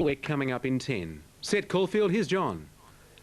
We're coming up in 10. Set Caulfield, here's John.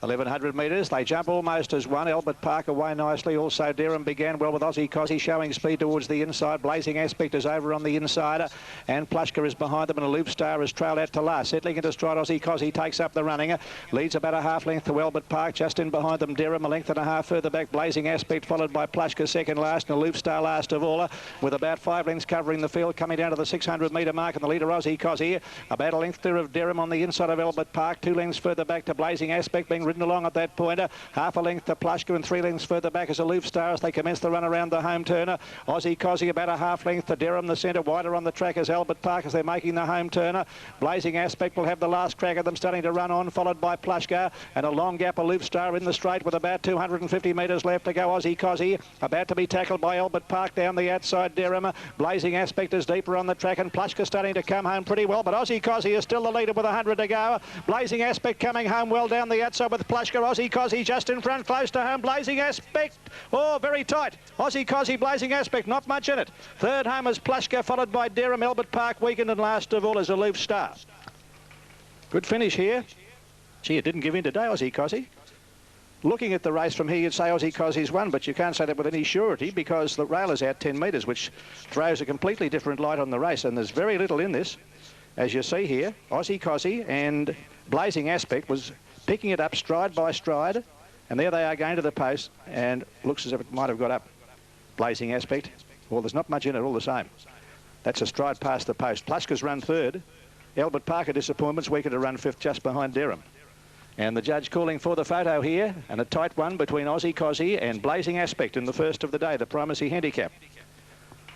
1100 metres, they jump almost as one. Albert Park away nicely. Also, Derham began well with Aussie Cozzy showing speed towards the inside. Blazing Aspect is over on the inside, and Plushka is behind them, and a Loop Star is trailed out to last. Settling into stride, Aussie Cozzy takes up the running, leads about a half length to Albert Park. Just in behind them, Derham a length and a half further back. Blazing Aspect followed by Plushka second last, and a Loop Star last of all, with about 5 lengths covering the field, coming down to the 600 metre mark, and the leader Aussie Cozzy about a length clear of Derham on the inside of Albert Park. 2 lengths further back to Blazing Aspect, being ridden along at that point. Half a length to Plushka, and 3 lengths further back as a Loop Star as they commence the run around the home turner. Aussie Cozzy about a half length to Derham, the centre. Wider on the track as Albert Park as they're making the home turner. Blazing Aspect will have the last crack of them, starting to run on, followed by Plushka, and a long gap, a Loop Star in the straight with about 250 metres left to go. Aussie Cozzy about to be tackled by Albert Park down the outside. Derham, Blazing Aspect is deeper on the track, and Plushka starting to come home pretty well, but Aussie Cozzy is still the leader with 100 to go. Blazing Aspect coming home well down the outside with Plushka. Aussie Cozzy just in front, close to home. Blazing Aspect, oh, very tight. Aussie Cozzy, Blazing Aspect, not much in it. Third home is Plushka, followed by Derham, Albert Park Weekend, and last of all is a Loop Star. Good finish here. Gee, it didn't give in today, Aussie Cozzy. Looking at the race from here, you'd say Aussie Cozzy's won, but you can't say that with any surety because the rail is out 10 metres, which throws a completely different light on the race, and there's very little in this. As you see here, Aussie Cozzy and Blazing Aspect was picking it up stride by stride, and there they are going to the post, and looks as if it might have got up. Blazing Aspect, well, there's not much in it all the same. That's a stride past the post. Plushka's run third. Albert Parker disappointments, weaker to run fifth just behind Derham. And the judge calling for the photo here, and a tight one between Aussie Cozzy and Blazing Aspect in the first of the day, the Primacy Handicap.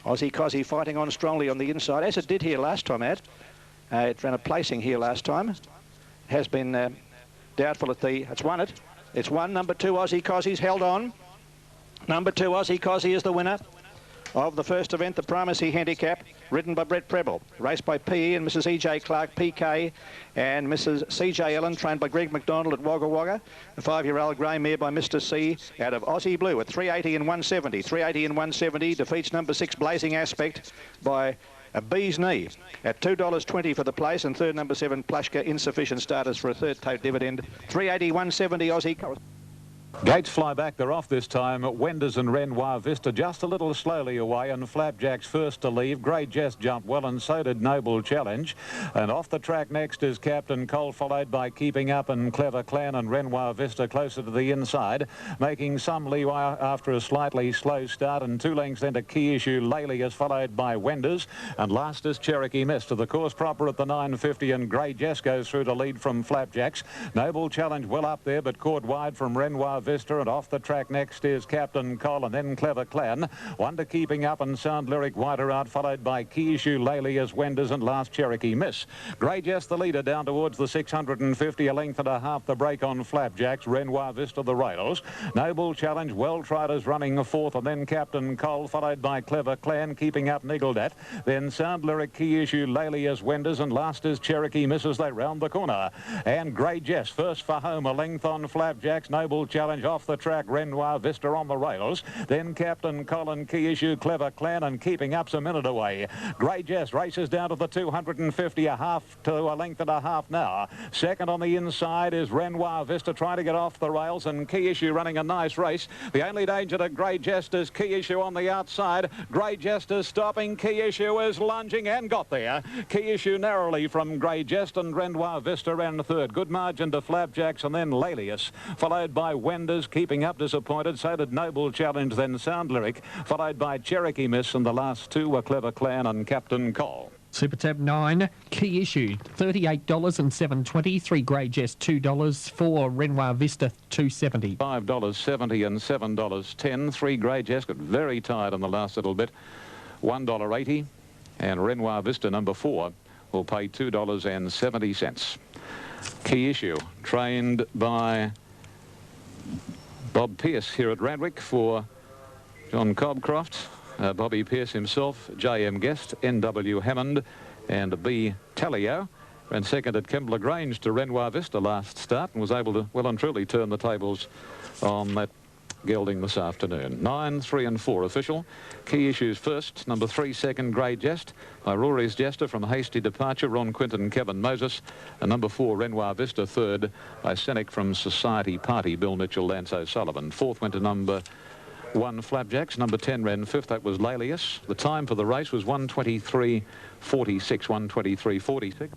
Aussie Cozzy fighting on strongly on the inside, as it did here last time out. It ran a placing here last time. Has been doubtful at the... It's won it. It's won. Number 2, Aussie Cozzy's held on. Number 2, Aussie Cozzy is the winner of the first event, the Primacy Handicap, ridden by Brett Preble. Raced by P.E. and Mrs. E.J. Clark, P.K. and Mrs. C.J. Ellen, trained by Greg McDonald at Wagga Wagga. A 5-year-old grey mare by Mr. C out of Aussie Blue at 380 and 170. 380 and 170 defeats number 6, Blazing Aspect, by a bee's knee at $2.20 for the place, and third number 7, Plushka, insufficient starters for a third tote dividend. 380, 170 Aussie. Gates fly back, they're off this time. Wenders and Renoir Vista just a little slowly away, and Flapjack's first to leave. Grey Jess jumped well, and so did Noble Challenge. And off the track next is Captain Cole, followed by Keeping Up and Clever Clan, and Renoir Vista closer to the inside, making some leeway after a slightly slow start, and 2 lengths then to Key Issue Lalius, followed by Wenders, and last is Cherokee Miss. To the course proper at the 950, and Grey Jess goes through to lead from Flapjacks. Noble Challenge well up there, but caught wide from Renoir Vista, and off the track next is Captain Cole, and then Clever Clan. One to Keeping Up and Sound Lyric wider out, followed by Key Issue Lalius, Wenders, and last Cherokee Miss. Grey Jess the leader down towards the 650, a length and a half the break on Flapjacks. Renoir Vista the rails. Noble Challenge well tried as running fourth, and then Captain Cole, followed by Clever Clan. Keeping Up niggled at, then Sound Lyric, Key Issue Lalius, Wenders, and last is Cherokee Miss as they round the corner. And Grey Jess first for home, a length on Flapjacks. Noble Challenge off the track, Renoir Vista on the rails, then Captain Colin, Key Issue, Clever Clan, and Keeping Up's a minute away. Grey Jess races down to the 250, a half to a length and a half now. Second on the inside is Renoir Vista trying to get off the rails, and Key Issue running a nice race. The only danger to Grey Jess is Key Issue on the outside. Grey Jess is stopping, Key Issue is lunging and got there. Key Issue narrowly from Grey Jess, and Renoir Vista ran third. Good margin to Flapjacks, and then Lalius, followed by Wenders. Keeping Up disappointed, so did Noble Challenge, then Sound Lyric, followed by Cherokee Miss, and the last 2 were Clever Clan and Captain Cole. Super Tab 9, Key Issue, $38 and $7.20. 3 Grey Jess, $2. 4 Renoir Vista, $2.70. $5.70 and $7.10. 3 Grey Jess got very tired in the last little bit. $1.80, and Renoir Vista number 4 will pay $2.70. Key Issue, trained by Bob Pearce here at Radwick for John Cobcroft, Bobby Pearce himself, J.M. Guest, N.W. Hammond, and B. Tallio. Ran second at Kembla Grange to Renoir Vista last start, and was able to well and truly turn the tables on that gelding this afternoon. 9, 3 and 4 official. Key issues first. Number 3, Second Grey Jest by Rory's Jester from Hasty Departure, Ron Quinton, Kevin Moses. And number 4, Renoir Vista, third by Seneca from Society Party, Bill Mitchell, Lance O'Sullivan. Fourth went to number 1, Flapjacks. Number 10 ran fifth. That was Lalius. The time for the race was 1:23.46. 1:23.46.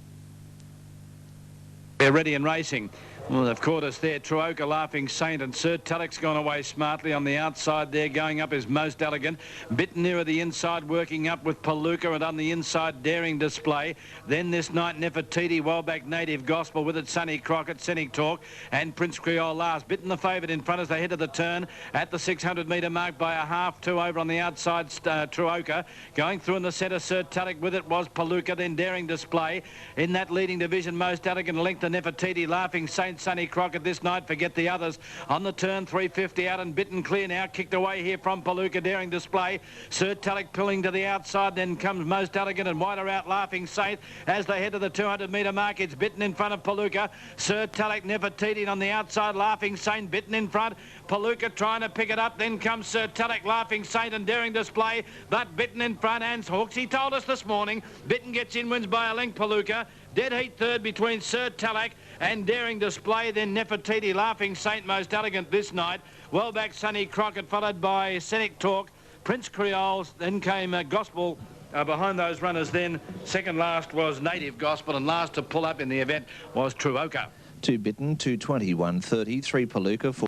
They're ready and racing. Well, they've caught us there. Truoka, Laughing Saint, and Sir Tulloch's gone away smartly on the outside there. Going up is Most Elegant. Bit nearer the inside, working up with Palooka, and on the inside, Daring Display. Then this night, Nefertiti, Wellback Native Gospel with it, Sonny Crockett, Scenic Talk, and Prince Creole last. Bitten the favourite in front as they head to the turn at the 600-metre mark by a half. 2 over on the outside, Truoka. Going through in the centre, Sir Tulloch with it was Palooka, then Daring Display. In that leading division, Most Elegant, a length to Nefertiti, Laughing Saint, Sonny Crockett this night, forget the others. On the turn, 350 out and bitten clear now. Kicked away here from Palooka, Daring Display. Sir Tulloch pulling to the outside, then comes Most Elegant and wider out Laughing Saint as they head to the 200-metre mark. It's bitten in front of Palooka. Sir Tulloch, Nefertiti on the outside, Laughing Saint bitten in front. Palooka trying to pick it up, then comes Sir Tulloch, Laughing Saint and Daring Display, but bitten in front. And Hawks, he told us this morning, bitten gets in, wins by a length, Palooka. Dead heat third between Sir Tulloch and Daring Display, then Nefertiti, Laughing Saint, Most Elegant this night. Well back, Sonny Crockett, followed by Scenic Talk, Prince Creole, then came Gospel behind those runners. Then second last was Native Gospel, and last to pull up in the event was Truoka. 2 bitten, 2:20, 1:30, 3 Palooka, 4.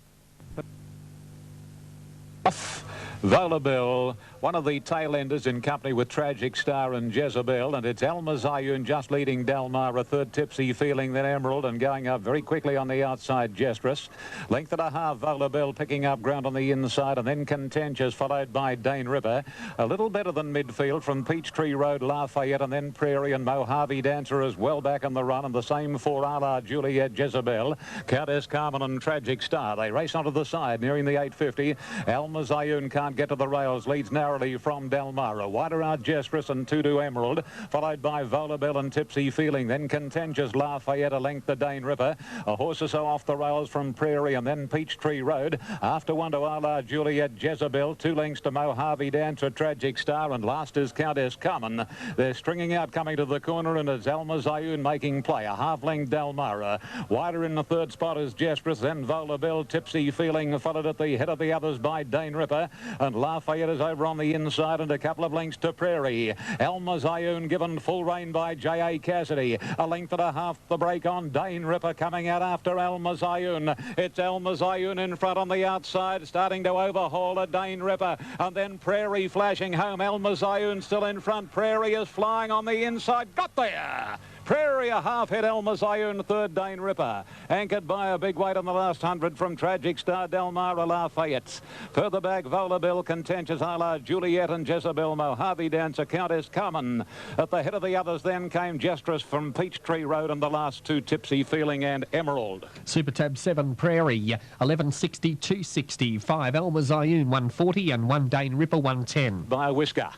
Volabelle, one of the tail enders in company with Tragic Star and Jezebel, and it's Elma Zayun just leading Delmara, third Tipsy Feeling, then Emerald, and going up very quickly on the outside, Jestress. Length and a half, Volabelle picking up ground on the inside, and then Contentious, followed by Dane Ripper. A little better than midfield from Peachtree Road, Lafayette, and then Prairie and Mojave Dancer as well back on the run, and the same for A La Juliet, Jezebel, Countess Carmen and Tragic Star. They race onto the side, nearing the 850. Elma Zayun can't get to the rails, leads narrowly from Delmara. Wider out Jestress and Tudu Emerald, followed by Volabelle and Tipsy Feeling, then Contentious, Lafayette, a length to Dane Ripper. A horse or so off the rails from Prairie, and then Peachtree Road. After one to A La Juliet, Jezebel, 2 lengths to Mojave Dancer, Tragic Star, and last is Countess Carmen. They're stringing out, coming to the corner, and it's Elma Zayun making play. A half-length Delmara. Wider in the third spot is Jestress, then Volabelle, Tipsy Feeling, followed at the head of the others by Dane Ripper, and Lafayette is over on the inside, and a couple of lengths to Prairie. Elma Zayun given full rein by J.A. Cassidy. A length and a half the break on Dane Ripper coming out after Elma Zayun. It's Elma Zayun in front on the outside, starting to overhaul a Dane Ripper, and then Prairie flashing home. Elma Zayun still in front. Prairie is flying on the inside. Got there! Prairie a half hit, Elma Zayun, third Dane Ripper. Anchored by a big weight on the last 100 from Tragic Star, Delmara, Lafayette. Further back, Volabelle, Contentious, A La Juliet and Jezebel, Mojave Dancer, Countess Carmen. At the head of the others then came Jestress from Peachtree Road, and the last 2 Tipsy Feeling and Emerald. Super Tab 7 Prairie, 11.60, 2.60, 5 Elma Zayun, 140, and 1 Dane Ripper, 110. By a whisker.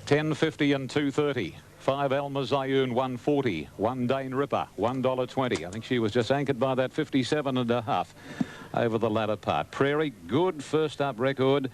10.50 and 2.30. 5 Elma Zayun, 140. 1 Dane Ripper, $1.20. I think she was just anchored by that 57.5 over the latter part. Prairie, good first up record,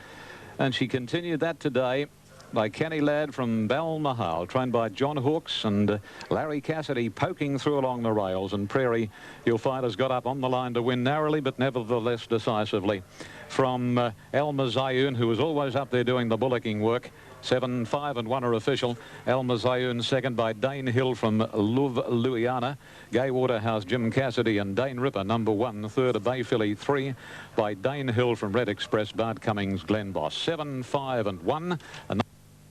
and she continued that today by Kenny Ladd from Balmahal, trained by John Hawks, and Larry Cassidy poking through along the rails. And Prairie, you'll find, has got up on the line to win narrowly, but nevertheless decisively, from Elma Zayun, who was always up there doing the bullocking work. 7, 5 and 1 are official. Elma Zayun second by Dane Hill from Louisiana. Gay Waterhouse, Jim Cassidy, and Dane Ripper number 1. Third, a Bay Filly 3 by Dane Hill from Red Express, Bart Cummings, Glen Boss. 7, 5 and 1.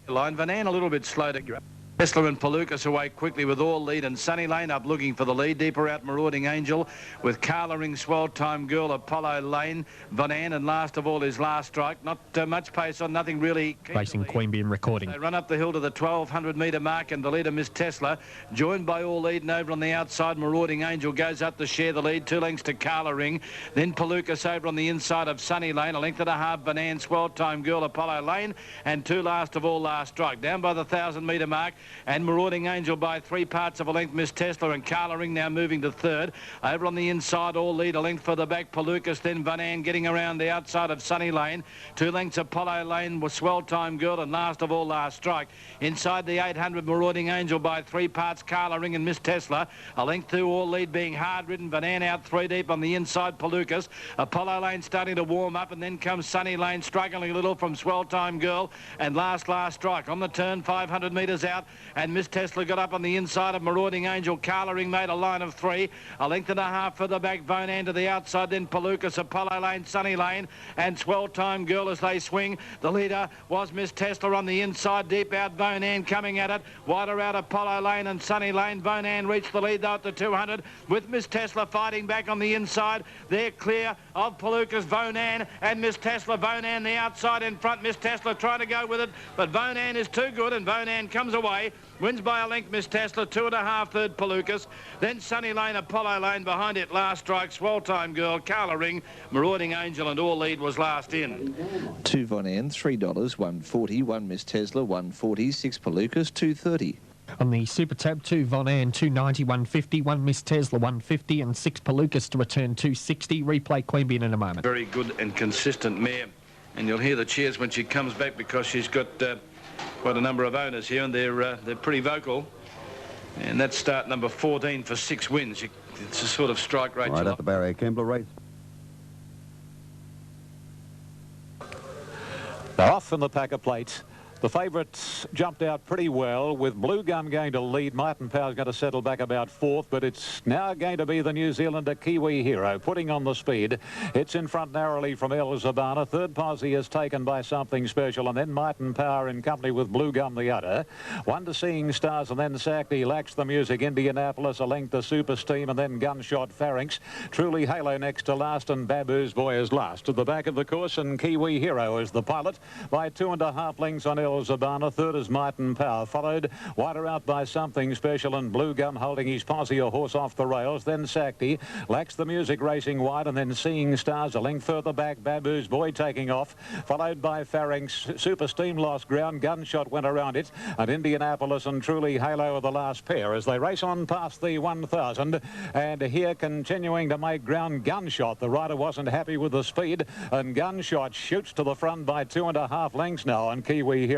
Line Van An a little bit slow to grab. Tesla and Palookas away quickly with All Lead, and Sunny Lane up looking for the lead. Deeper out Marauding Angel with Carla Ring, Swell Time Girl, Apollo Lane, Van An, and last of all his Last Strike. Not much pace on, nothing really. Racing Queanbeyan recording. They run up the hill to the 1,200-metre mark, and the leader, Miss Tesla, joined by All Lead, and over on the outside, Marauding Angel goes up to share the lead. 2 lengths to Carla Ring. Then Palookas over on the inside of Sunny Lane. A length and a half, Van An, Swell Time Girl, Apollo Lane, and 2 last of all Last Strike. Down by the 1,000-metre mark, And Marauding Angel by 3 parts of a length. Miss Tesla and Carla Ring now moving to third. Over on the inside, All Lead a length for the back. Palookas, then Van An getting around the outside of Sunny Lane. 2 lengths Apollo Lane with Swell Time Girl, and last of all, Last Strike. Inside the 800, Marauding Angel by 3 parts. Carla Ring and Miss Tesla. A length to All Lead being hard ridden. Van An out 3 deep on the inside. Palookas. Apollo Lane starting to warm up, and then comes Sunny Lane struggling a little from Swell Time Girl, and Last Strike on the turn, 500 metres out, and Miss Tesla got up on the inside of Marauding Angel. Carla Ring made a line of 3, a length and a half for the back. Van An to the outside, then Palookas, Apollo Lane, Sunny Lane, and Swell Time Girl as they swing. The leader was Miss Tesla on the inside, deep out Van An coming at it, wider out Apollo Lane and Sunny Lane. Van An reached the lead though at the 200 with Miss Tesla fighting back on the inside. They're clear of Palookas, Van An and Miss Tesla. Van An the outside in front, Miss Tesla trying to go with it, but Van An is too good, and Van An comes away, wins by a length. Miss Tesla, 2.5 third Palookas, then Sunny Lane, Apollo Lane behind it. Last Strike, Swell Time Girl, Carla Ring, Marauding Angel, and All Lead was last in. 2 Van An, $3, 140. 1 Miss Tesla, 140. 6 Palookas, 230. On the Super Tab, 2 Van An, 290, 150, 1 Miss Tesla, 150, and 6 Palookas to return 260. Replay Queanbeyan in a moment. Very good and consistent mare, and you'll hear the cheers when she comes back because she's got quite a number of owners here, and they're pretty vocal. And that's start number 14 for 6 wins. It's a sort of strike rate. Right at the barrier, Kembla race. They're off in the Packer Plate. The favourites jumped out pretty well, with Blue Gum going to lead. Martin Power's going to settle back about 4th, but it's now going to be the New Zealander Kiwi Hero putting on the speed. It's in front narrowly from El Zabana. 3rd posse is taken by Something Special, and then Martin Power in company with Blue Gum the udder. 1 to Seeing Stars, and then Sacti, Lacks the Music, Indianapolis, a length to Super Steam, and then Gunshot Pharynx. Truly Halo next to last, and Babu's Boy is last. At the back of the course, and Kiwi Hero is the pilot by 2.5 lengths on El Zabana. 3rd is Martin Power, followed wider out by Something Special, and Blue Gum holding his posse a horse off the rails. Then Sacti, Lacks the Music racing wide, and then Seeing Stars a length further back. Babu's Boy taking off, followed by Pharynx. Super Steam lost ground, Gunshot went around it, and Indianapolis and Truly Halo are the last pair as they race on past the 1,000. And here continuing to make ground, Gunshot. The rider wasn't happy with the speed, and Gunshot shoots to the front by 2.5 lengths now on Kiwi Hero.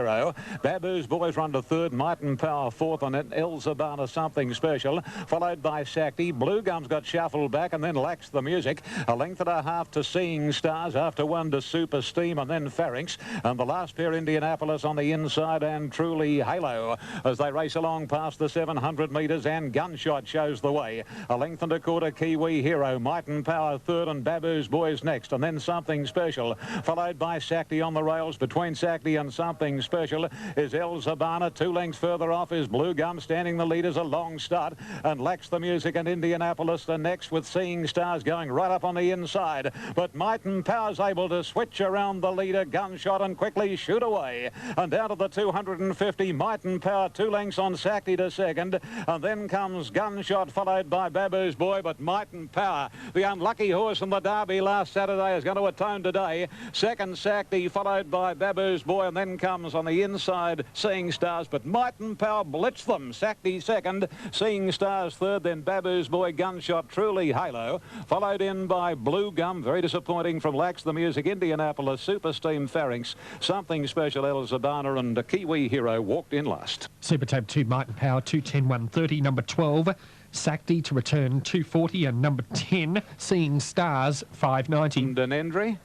Babu's Boys run to 3rd, Martin Power 4th, and then El Zabana Something Special, followed by Sacti. Blue Gum's got shuffled back, and then Lacks the Music. A length and a half to Seeing Stars, after 1 to Super Steam, and then Pharynx. And the last pair, Indianapolis on the inside, and Truly Halo as they race along past the 700 metres, and Gunshot shows the way. A length and a quarter, Kiwi Hero. Martin Power 3rd, and Babu's Boys next, and then Something Special, followed by Sacti on the rails. Between Sacti and Something Special is El Zabana. 2 lengths further off is Blue Gum, standing the lead as a long start, and Lacks the Music and Indianapolis the next, with Seeing Stars going right up on the inside. But Martin Power's able to switch around the leader, Gunshot, and quickly shoot away. And down to the 250, Martin Power 2 lengths on Sacti to 2nd, and then comes Gunshot, followed by Babu's Boy. But Martin Power, the unlucky horse in the Derby last Saturday, is going to atone today. 2nd Sacti, followed by Babu's Boy, and then comes on the inside Seeing Stars, but Martin Power blitzed them. Sacti 2nd, Seeing Stars 3rd, then Babu's Boy, Gunshot, Truly Halo, followed in by Blue Gum. Very disappointing from Lacks the Music, Indianapolis, Super Steam, Pharynx, Something Special, El Zabana, and the Kiwi Hero walked in last. Super Tab 2 Martin Power, 210, 130. Number 12 Sacti to return 240, and number 10 Seeing Stars 590. Denendry,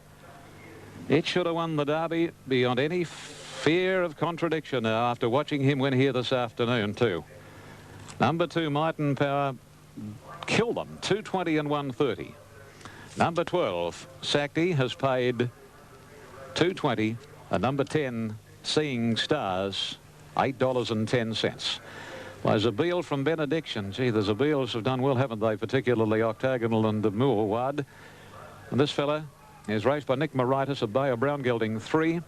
it should have won the Derby beyond any fear of contradiction after watching him win here this afternoon too. Number 2 Martin Power killed them, 220 and 130. Number 12 Sacti has paid 220, and number 10 Seeing Stars $8.10. Well, Zabeel from Benediction. Gee, the Zabeels have done well, haven't they? Particularly Octagonal and Moorward. And this fella is raced by Nick Moritis of Bay of Brown Gelding 3.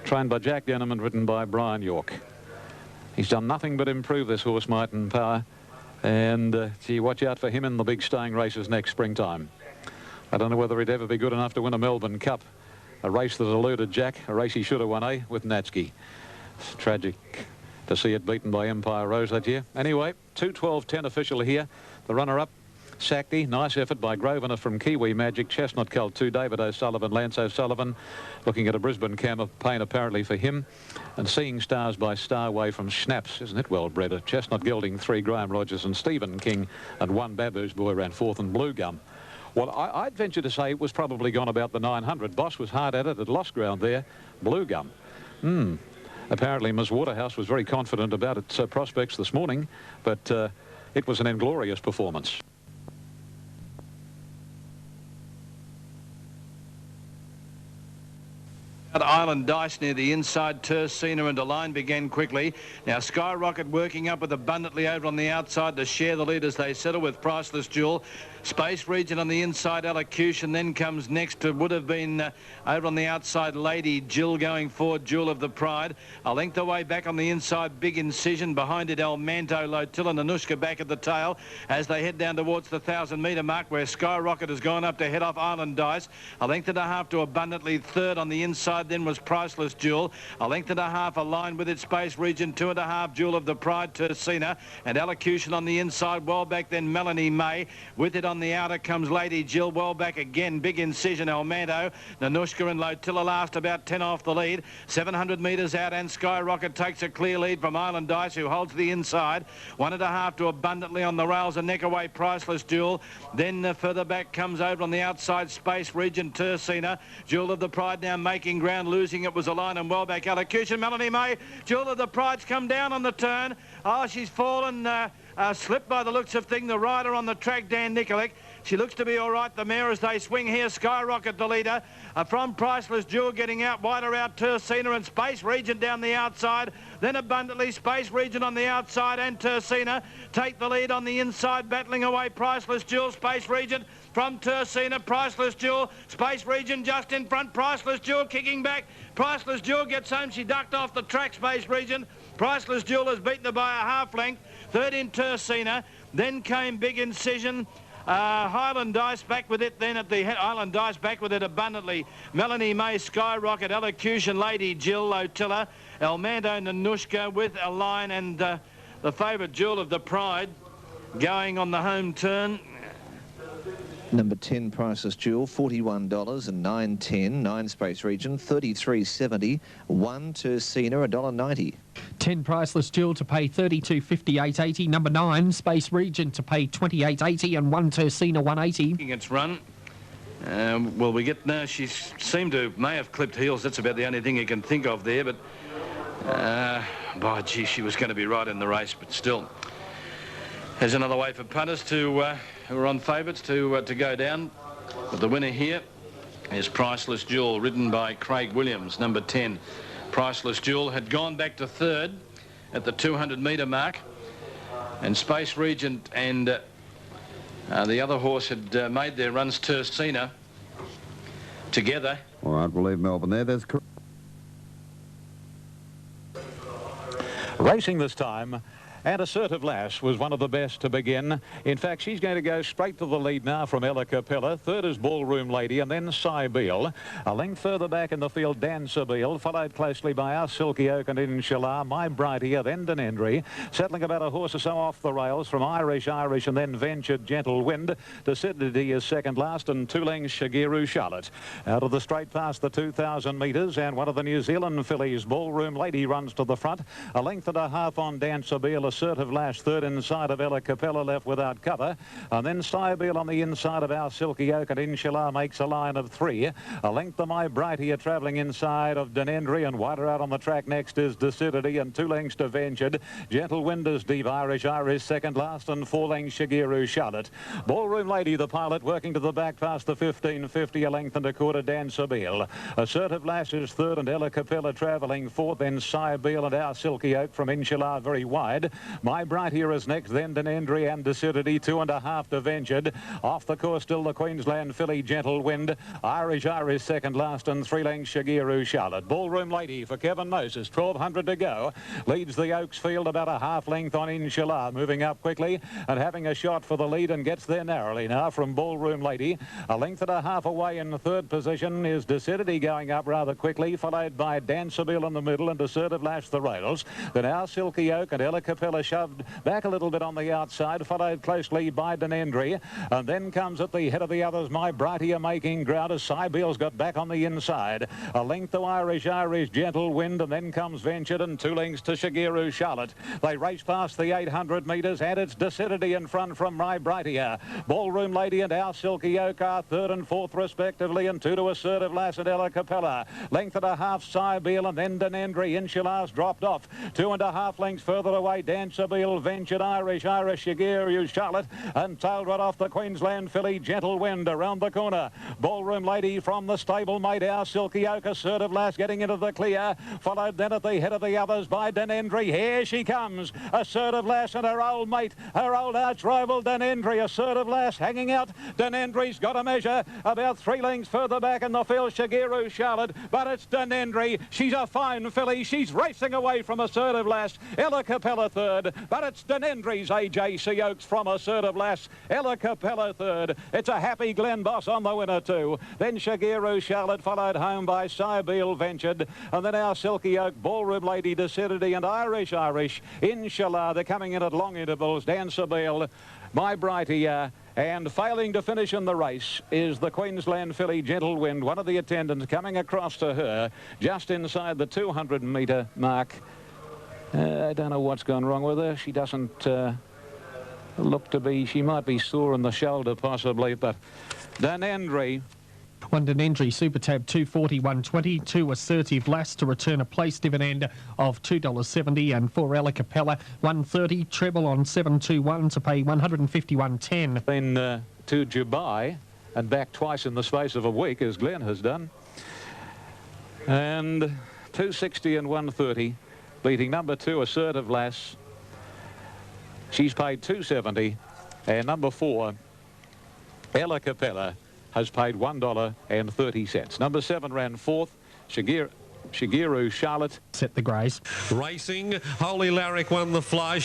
Trained by Jack Denham and ridden by Brian York. He's done nothing but improve this horse, Martin Power. And, gee, watch out for him in the big staying races next springtime. I don't know whether he'd ever be good enough to win a Melbourne Cup. A race that eluded Jack, a race he should have won, with Natski. Tragic to see it beaten by Empire Rose that year. Anyway, 2:12.10 official here. The runner-up, Sakti. Nice effort by Grosvenor from Kiwi Magic. Chestnut Colt 2, David O'Sullivan, Lance O'Sullivan. Looking at a Brisbane campaign apparently for him. And Seeing Stars by Starway from Schnaps. Isn't it well bred? Chestnut Gelding 3, Graham Rogers and Stephen King. And 1 Babu's Boy ran 4th, and Blue Gum. Well, I'd venture to say it was probably gone about the 900. Boss was hard at it. It lost ground there. Blue Gum. Apparently Ms Waterhouse was very confident about its prospects this morning, but it was an inglorious performance. Island Dice near the inside. Tersina and Align began quickly. Now Skyrocket working up with Abundantly over on the outside to share the lead as they settle with Priceless Jewel. Space Region on the inside. Elocution then comes next to would have been over on the outside Lady Jill going forward. Jewel of the Pride. A length away back on the inside. Big Incision. Behind it El Manto, Lotilla, Nanushka back at the tail as they head down towards the 1,000-metre mark where Skyrocket has gone up to head off Island Dice. A length and a half to Abundantly. Third on the inside then was Priceless Jewel. A length and a half aligned with its Space Region. 2.5 Jewel of the Pride, Tersina, and Elocution on the inside. Well back then Melanie May. With it on the outer comes Lady Jill. Well back again Big Incision, El Manto, Nanushka and Lotilla last about 10 off the lead. 700 metres out and Skyrocket takes a clear lead from Island Dice, who holds the inside. 1.5 to Abundantly on the rails. A neck away Priceless Jewel. Then further back comes over on the outside Space Region, Tersina. Jewel of the Pride now making ground. Losing it was Align and well back Elocution. Melanie May. Jewel of the Pride's come down on the turn. Oh, she's fallen, slipped by the looks of things. The rider on the track, Dan Nikolic. She looks to be all right. The mare as they swing here. Skyrocket the leader. From Priceless Jewel getting out. Wider out Tersina and Space Region down the outside. Then Abundantly Space Region on the outside and Tersina take the lead on the inside. Battling away Priceless Jewel. Space Region from Tersina. Priceless Jewel. Space Region just in front. Priceless Jewel kicking back. Priceless Jewel gets home. She ducked off the track. Space Region. Priceless Jewel has beaten her by a half length. Third in Tersina. Then came Big Incision. Highland Dice back with it then at the Island Dice back with it Abundantly. Melanie May, Skyrocket, Elocution, Lady Jill, Lotilla, El Manto, Nanushka with Align and the favourite Jewel of the Pride going on the home turn. Number 10, Priceless Jewel, $41 and 9.10. 9 Space Region, $33.70. 1 Tersina, $1.90. 10 Priceless Jewel to pay $32.58.80. Number 9 Space Region to pay $28.80 and 1 Tersina, $1.80. Its run. Well, we get now. She seemed to may have clipped heels. That's about the only thing you can think of there. But by gee, she was going to be right in the race. But still, there's another way for punters to who are on favourites to go down. But the winner here is Priceless Jewel, ridden by Craig Williams, number 10. Priceless Jewel had gone back to third at the 200-metre mark, and Space Region and the other horse had made their runs, Tersina, together. All right, we'll leave Melbourne there. There's Racing this time. And Assertive Lass was one of the best to begin. In fact, she's going to go straight to the lead now from Ella Capella. Third is Ballroom Lady and then Cybele. A length further back in the field, Dan Sabile, followed closely by Our Silky Oak and Inshallah, My Brightier, then Denendry. Settling about a horse or so off the rails from Irish, and then Ventured Gentle Wind. Decidity is second last and 2 lengths Shigeru Charlotte. Out of the straight past the 2,000 metres and one of the New Zealand fillies, Ballroom Lady, runs to the front. A length and a half on Dan Sabile. Assertive Lash third inside of Ella Capella, left without cover, and then Cybele on the inside of Our Silky Oak, and Inshallah makes a line of 3. A length of My Brightier travelling inside of Denendry, and wider out on the track next is Decidity, and 2 lengths to Ventured. Gentle Wind is Deep Irish second last, and 4 lengths Shigeru Charlotte. Ballroom Lady, the pilot, working to the back past the 15.50, a length and a quarter, Dan Sabile. Assertive Lash is third, and Ella Capella travelling fourth, then Cybele and Our Silky Oak from Inshallah very wide. My Bright Here is next, then Denendry and Decidity, 2.5 to Ventured. Off the course still the Queensland filly Gentle Wind. Irish second last, and 3 lengths Shigeru Charlotte. Ballroom Lady for Kevin Moses, 1,200 to go. Leads the Oaks field about a half length on Inshallah, moving up quickly and having a shot for the lead, and gets there narrowly now from Ballroom Lady. A length and a half away in the third position is Decidity, going up rather quickly, followed by Danceabill in the middle, and Assertive Lash the rails. Then our Silky Oak and Ella Capella shoved back a little bit on the outside, followed closely by Denendry, and then comes at the head of the others My Bright Here making ground as Sybeel's got back on the inside. A length to Irish Gentle Wind, and then comes Ventured, and 2 lengths to Shigeru Charlotte. They race past the 800 metres, and it's Decidity in front from My Bright Here. Ballroom Lady and Our Silky Oak are 3rd and 4th respectively, and 2 to Assertive Lass and Ella Capella. Length and a half Sybeel, and then Denendry. Inshallah's dropped off. 2.5 lengths further away, Danceabill, Ventured, Irish Shigeru Charlotte, and tailed right off the Queensland filly Gentle Wind around the corner. Ballroom Lady from the stablemate, Our Silky Oak, Assertive Lass getting into the clear, followed then at the head of the others by Denendry. Here she comes, Assertive Lass and her old mate, her old arch rival Denendry. Assertive Lass hanging out. Denendry's got a measure about 3 lengths further back in the field, Shigeru Charlotte, but it's Denendry. She's a fine filly. She's racing away from Assertive Lass. Ella Capella 3rd, but it's Denendry's AJC Oaks from Assertive Lass. Ella Capella 3rd. It's a Happy Glen Boss on the winner too. Then Shigeru Charlotte, followed home by Sybeel, Ventured, and then Our Silky Oak, Ballroom Lady, Decidity, and Irish Inshallah. They're coming in at long intervals. Danceabill, My Bright Here, and failing to finish in the race is the Queensland filly Gentle Wind. One of the attendants coming across to her just inside the 200-metre mark. I don't know what's gone wrong with her. She doesn't look to be, she might be sore in the shoulder possibly, but Denendry. 1 Denendry, Super Tab 240, 120. 2 Assertive Lass to return a place dividend of $2.70, and 4 Ella Capella 130. Treble on 721 to pay 151.10. Then to Dubai and back twice in the space of a week, as Glenn has done, and 260 and 130, beating number 2 Assertive Lass. She's paid 270, and number 4 Ella Capella has paid $1.30. Number 7 ran 4th, Shigeru Charlotte. Set the greys. Racing, Holy Larrick won the fly.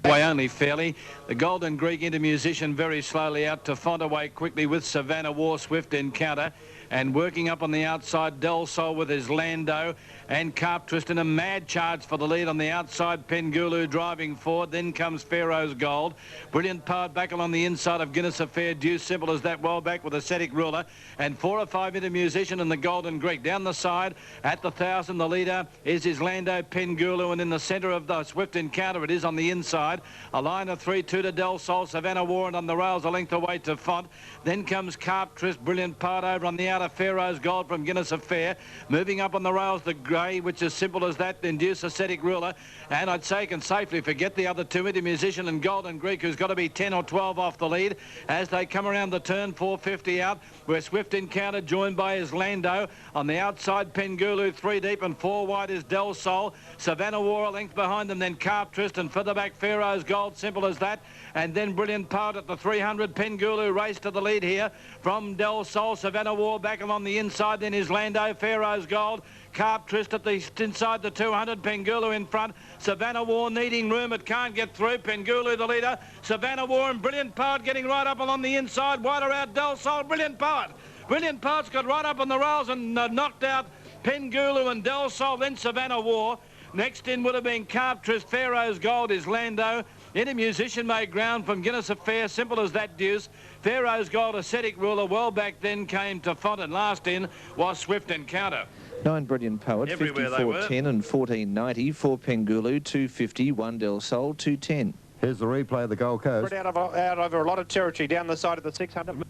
Way only fairly. The Golden Greek into Musician very slowly out to Fontaway quickly with Savannah War, Swift Encounter, and working up on the outside Del Sol with his Lando, and Carp Twist in a mad charge for the lead on the outside. Pengulu driving forward. Then comes Pharaoh's Gold. Brilliant Powered back along the inside of Guinness Affair. Due Simple as that, well back with Ascetic Ruler, and 4 or 5 into Musician and the Golden Greek. Down the side at the 1,000, the leader is his Lando, Pengulu, and in the centre of the Swift Encounter it is on the inside. A line of 3-2 to Del Sol, Savannah War, and on the rails a length away to Font. Then comes Carp Twist, Brilliant Powered over on the outer, Pharaoh's Gold from Guinness Affair. Moving up on the rails, the grey, which is Simple as that, Induce Ascetic Ruler, and I'd say can safely forget the other 2 into Musician and Golden Greek, who's got to be 10 or 12 off the lead as they come around the turn. 450 out, where Swift Encounter joined by his Lando. On the outside, Pengulu 3 deep, and 4 wide is Del Sol. Savannah War a length behind them, then Carp Twist, and further back Pharaoh's Gold, Simple as that, and then Brilliant Powered at the 300. Pengulu race to the lead here from Del Sol. Savannah War back along the inside, then his Lando, Pharaoh's Gold. Carp Twist at the inside the 200. Pengulu in front. Savannah War needing room. It can't get through. Pengulu the leader. Savannah War and Brilliant Powered getting right up along the inside. Wider out Del Sol. Brilliant Powered. Brilliant Powered's got right up on the rails and knocked out Pengulu and Del Sol. Then Savannah War. Next in would have been Carp Twist. Pharaoh's Gold is Lando. Into Musician made ground from Guinness Affair. Simple as that, Deuce. Pharaoh's Gold, Ascetic Ruler. Well back then came to Font, and last in was Swift Encounter. 9 Brilliant Powered, 54.10 and 14.90. 4 Pengulu, 250. 1 Del Sol, 210. Here's the replay of the Gold Coast. Out over a lot of territory down the side of the 600.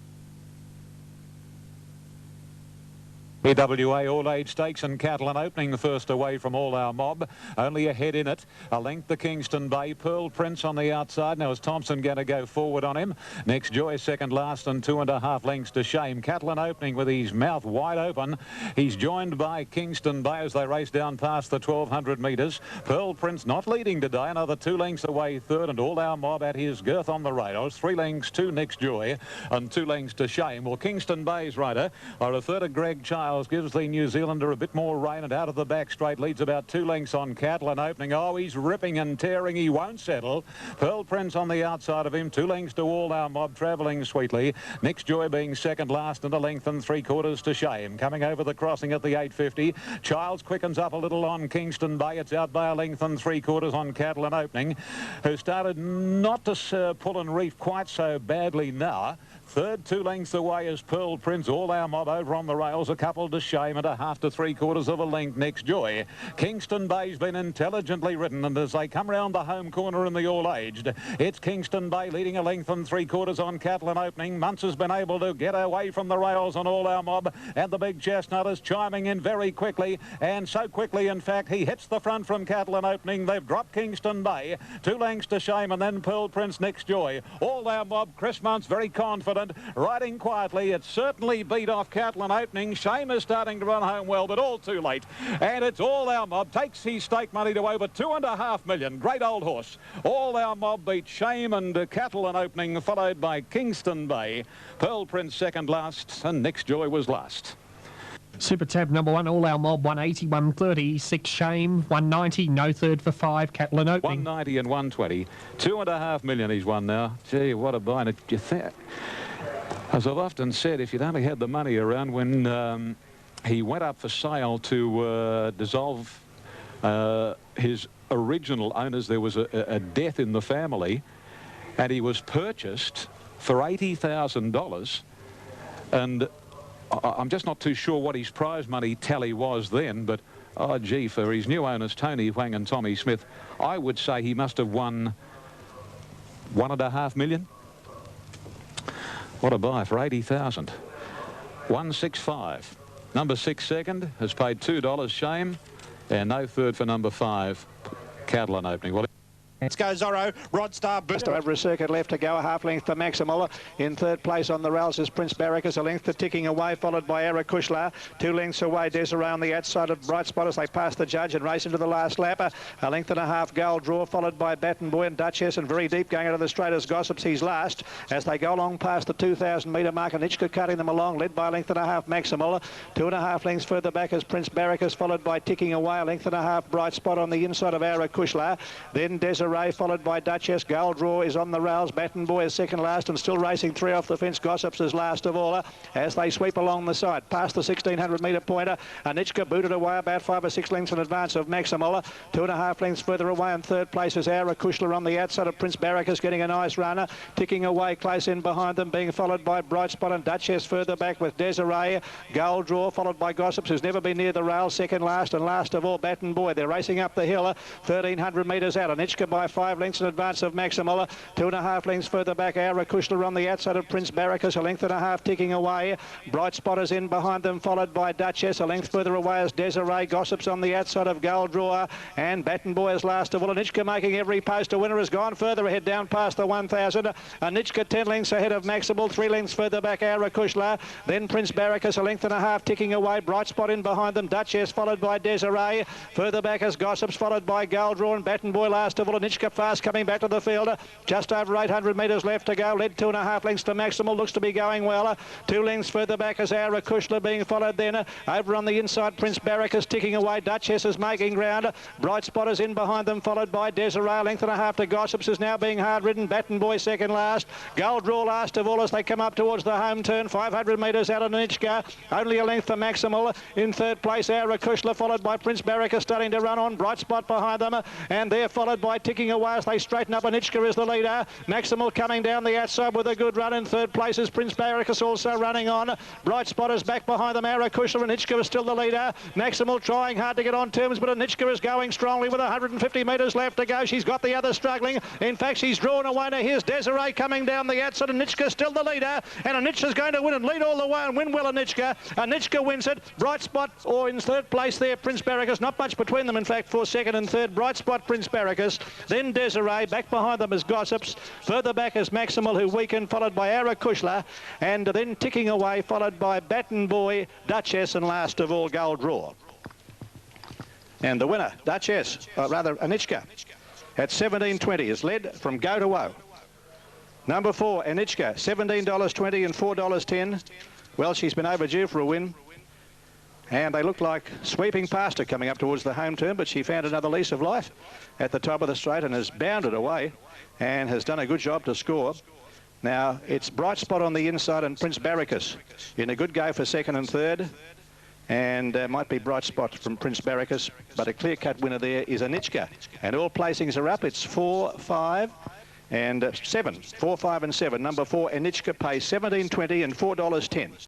EWA All-Age Stakes and Cattle and opening first away from All Our Mob. Only a head in it. A length the Kingston Bay. Pearl Prince on the outside. Now is Thompson going to go forward on him? Next Joy second last and 2.5 lengths to Shame. Cattle and opening with his mouth wide open. He's joined by Kingston Bay as they race down past the 1200 metres. Pearl Prince not leading today. Another 2 lengths away third, and All Our Mob at his girth on the rails. 3 lengths to Next Joy and 2 lengths to Shame. Well, Kingston Bay's rider, I refer to Greg Charles, gives the New Zealander a bit more rain, and out of the back straight leads about 2 lengths on Cattle and opening. Oh, he's ripping and tearing. He won't settle. Pearl Prince on the outside of him. 2 lengths to All Our Mob, travelling sweetly. Next Joy being second last and a length and 3/4 to Shame. Coming over the crossing at the 850. Charles quickens up a little on Kingston Bay. It's out by a length and 3/4 on Cattle and opening, who started not to pull and reef quite so badly now. Third, 2 lengths away is Pearl Prince. All Our Mob over on the rails. A couple to Shame and a 1/2 to 3/4 of a length Next Joy. Kingston Bay's been intelligently ridden, and as they come round the home corner in the all-aged, it's Kingston Bay leading a length and 3/4 on Cattle and opening. Muntz has been able to get away from the rails on All Our Mob, and the big chestnut is chiming in very quickly, and so quickly in fact he hits the front from Cattle and opening. They've dropped Kingston Bay. 2 lengths to Shame, and then Pearl Prince Next Joy. All Our Mob, Chris Muntz very confident, riding quietly. It certainly beat off Cattle and opening. Shame is starting to run home well, but all too late. And it's All Our Mob takes his stake money to over 2.5 million. Great old horse. All Our Mob beat Shame and Cattle and opening, followed by Kingston Bay. Pearl Prince second last, and Next Joy was last. Super Tab number 1, All Our Mob, 180, 130, 6 Shame, 190, no third for 5, Cattle and opening. 190 and 120. 2.5 million he's won now. Gee, what a buy. You think, as I've often said, if you'd only had the money around when he went up for sale to dissolve his original owners, there was a death in the family, and he was purchased for $80,000, and I'm just not too sure what his prize money tally was then, but oh gee, for his new owners Tony Huang and Tommy Smith, I would say he must have won 1.5 million. What a buy for 80,000. 165. Number 6 second has paid $2. Shame, and no third for number 5, Cattle and opening. Well, Let's go Zorro, Rodstar Just over a circuit left to go, a 1/2 length to Maximola. In third place on the rails is Prince Barracus, a length to Ticking Away, followed by Arakushla. 2 lengths away, Desiree on the outside of Bright Spot as they pass the judge and race into the last lap. A length and a half Gold Draw, followed by Baton Boy and Duchess, and very deep going out of the straight as Gossips. He's last as they go along past the 2,000 metre mark, and Nitschke cutting them along, led by a length and a half Maximola. 2.5 lengths further back is Prince Barracus, followed by Ticking Away, a length and a half Bright Spot on the inside of Arakushla. Then Desiree, followed by Duchess. Gold Draw is on the rails. Baton Boy is second last and still racing 3 off the fence. Gossips is last of all as they sweep along the side. Past the 1,600 metre pointer, Anichka booted away about 5 or 6 lengths in advance of Maximola. 2.5 lengths further away in third place is Arakushla on the outside of Prince Barracus, getting a nice runner. Ticking Away close in behind them, being followed by Bright Spot and Duchess further back with Desiree. Gold Draw followed by Gossips, who's never been near the rail, second last, and last of all Baton Boy. They're racing up the hill 1,300 metres out. Anichka by 5 lengths in advance of Maximola. 2.5 lengths further back, Arakushla on the outside of Prince Barracus, a length and a half Ticking Away. Bright Spot is in behind them, followed by Duchess. A length further away is Desiree. Gossips on the outside of Gold Draw, and Baton Boy is last of all. Anichka making every post. A winner has gone further ahead down past the 1,000. Anichka 10 lengths ahead of Maximal. 3 lengths further back, Arakushla. Then Prince Barracus, a length and a half Ticking Away. Bright Spot in behind them. Duchess followed by Desiree. Further back is Gossips, followed by Gold Draw, and Baton Boy last of all. Anichka fast coming back to the field. Just over 800 metres left to go. Led 2.5 lengths to Maximal. Looks to be going well. 2 lengths further back is Arakushla being followed then. Over on the inside, Prince Barracus Ticking Away. Duchess is making ground. Bright Spot is in behind them, followed by Desiree. A length and a half to Gossips is now being hard ridden. Baton Boy second last. Gold Draw last of all as they come up towards the home turn. 500 metres out of Anichka. Only a length for Maximal. In third place, Arakushla, followed by Prince Barracus starting to run on. Bright Spot behind them. And they're followed by Ticking ticking away as they straighten up. Anichka is the leader. Maximal coming down the outside with a good run. In third place is Prince Barracus also running on. Bright Spot is back behind them. Arakushla and Anichka is still the leader. Maximal trying hard to get on terms, but Anichka is going strongly with 150 metres left to go. She's got the other struggling. In fact, she's drawn away. Now here's Desiree coming down the outside. Anichka still the leader, and Anichka's going to win and lead all the way and win well. Anichka wins it. Bright Spot, or in third place there, Prince Barracus. Not much between them, in fact, for second and third. Bright Spot, Prince Barracus. Then Desiree. Back behind them is Gossips. Further back is Maximal, who weakened, followed by Arakushla, and then ticking away, followed by Baton Boy, Duchess, and last of all, Gold Draw. And the winner, Duchess, Anichka, at $17.20, is led from Go to Woe. Number 4, Anichka, $17.20 and $4.10. Well, she's been overdue for a win. And they look like sweeping past her coming up towards the home turn, but she found another lease of life at the top of the straight and has bounded away and has done a good job to score. Now, it's Bright Spot on the inside and Prince Barracus in a good go for second and third. And might be Bright Spot from Prince Barracus, but a clear-cut winner there is Anichka. And all placings are up. It's 4, 5 and 7. 4, 5 and 7. Number 4, Anichka pays $17.20 and $4.10.